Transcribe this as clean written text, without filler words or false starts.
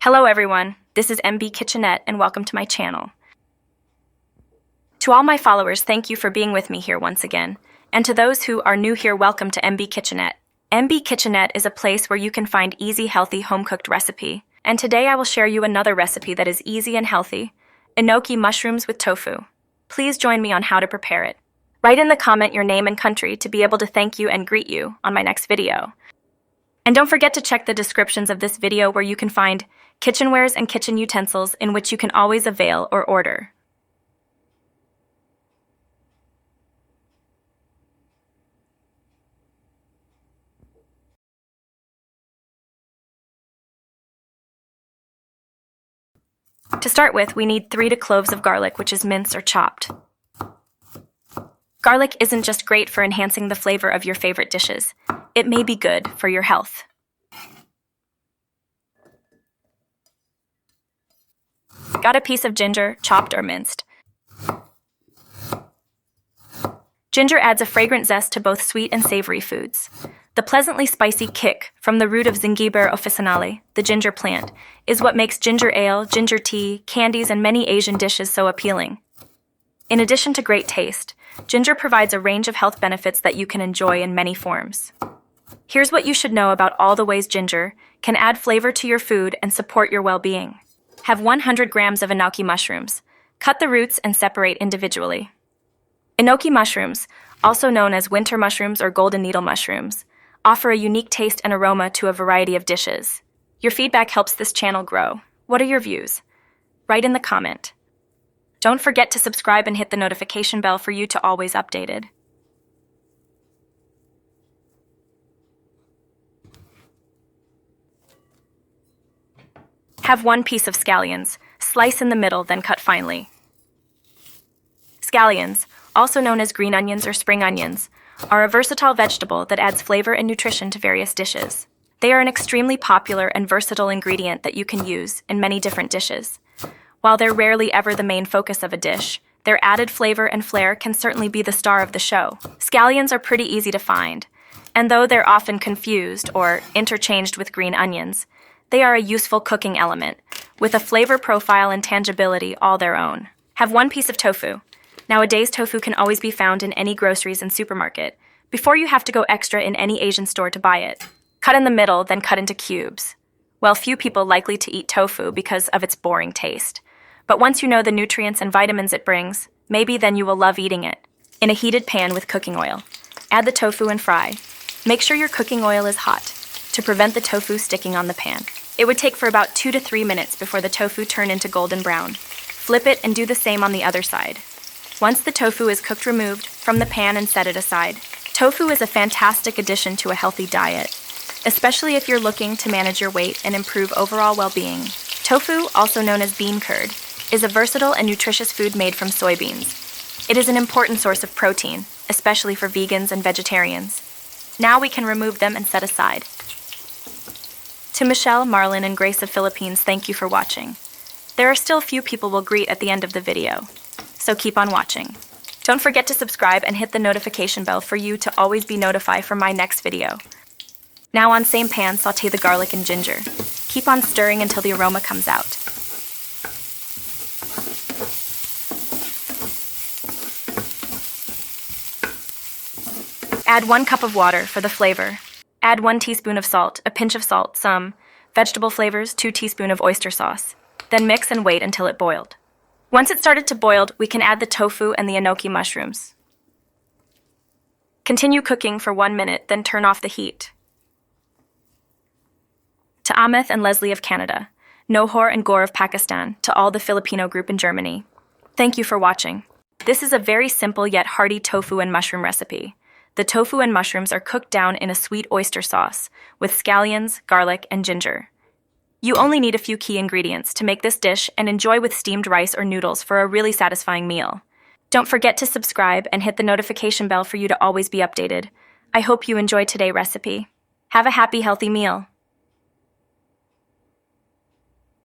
Hello everyone, this is MB Kitchenette and welcome to my channel. To all my followers, thank you for being with me here once again. And to those who are new here, welcome to MB Kitchenette. MB Kitchenette is a place where you can find easy, healthy, home-cooked recipe. And today I will share you another recipe that is easy and healthy, Enoki Mushrooms with tofu. Please join me on how to prepare it. Write in the comment your name and country to be able to thank you and greet you on my next video. And don't forget to check the descriptions of this video where you can find kitchenwares and kitchen utensils in which you can always avail or order. To start with, we need 3 cloves of garlic, which is minced or chopped. Garlic isn't just great for enhancing the flavor of your favorite dishes. It may be good for your health. Got a piece of ginger, chopped or minced. Ginger adds a fragrant zest to both sweet and savory foods. The pleasantly spicy kick from the root of Zingiber officinale, the ginger plant, is what makes ginger ale, ginger tea, candies, and many Asian dishes so appealing. In addition to great taste, ginger provides a range of health benefits that you can enjoy in many forms. Here's what you should know about all the ways ginger can add flavor to your food and support your well-being. Have 100 grams of Enoki mushrooms. Cut the roots and separate individually. Enoki mushrooms, also known as winter mushrooms or golden needle mushrooms, offer a unique taste and aroma to a variety of dishes. Your feedback helps this channel grow. What are your views? Write in the comment. Don't forget to subscribe and hit the notification bell for you to always updated. Have 1 piece of scallions. Slice in the middle, then cut finely. Scallions, also known as green onions or spring onions, are a versatile vegetable that adds flavor and nutrition to various dishes. They are an extremely popular and versatile ingredient that you can use in many different dishes. While they're rarely ever the main focus of a dish, their added flavor and flair can certainly be the star of the show. Scallions are pretty easy to find, and though they're often confused or interchanged with green onions, they are a useful cooking element, with a flavor profile and tangibility all their own. Have 1 piece of tofu. Nowadays, tofu can always be found in any groceries and supermarket, before you have to go extra in any Asian store to buy it. Cut in the middle, then cut into cubes. Well, few people likely to eat tofu because of its boring taste. But once you know the nutrients and vitamins it brings, maybe then you will love eating it. In a heated pan with cooking oil, add the tofu and fry. Make sure your cooking oil is hot, to prevent the tofu sticking on the pan. It would take for about 2 to 3 minutes before the tofu turn into golden brown. Flip it and do the same on the other side. Once the tofu is cooked, remove from the pan and set it aside. Tofu is a fantastic addition to a healthy diet, especially if you're looking to manage your weight and improve overall well-being. Tofu, also known as bean curd, is a versatile and nutritious food made from soybeans. It is an important source of protein, especially for vegans and vegetarians. Now we can remove them and set aside. To Michelle, Marlon, and Grace of Philippines, thank you for watching. There are still few people we'll greet at the end of the video, so keep on watching. Don't forget to subscribe and hit the notification bell for you to always be notified for my next video. Now on same pan, sauté the garlic and ginger. Keep on stirring until the aroma comes out. Add 1 cup of water for the flavor. Add 1 teaspoon of salt, a pinch of salt, some vegetable flavors, 2 teaspoons of oyster sauce. Then mix and wait until it boiled. Once it started to boil, we can add the tofu and the enoki mushrooms. Continue cooking for 1 minute, then turn off the heat. To Ameth and Leslie of Canada, Nohor and Gore of Pakistan, to all the Filipino group in Germany, thank you for watching. This is a very simple yet hearty tofu and mushroom recipe. The tofu and mushrooms are cooked down in a sweet oyster sauce with scallions, garlic, and ginger. You only need a few key ingredients to make this dish and enjoy with steamed rice or noodles for a really satisfying meal. Don't forget to subscribe and hit the notification bell for you to always be updated. I hope you enjoyed today's recipe. Have a happy, healthy meal.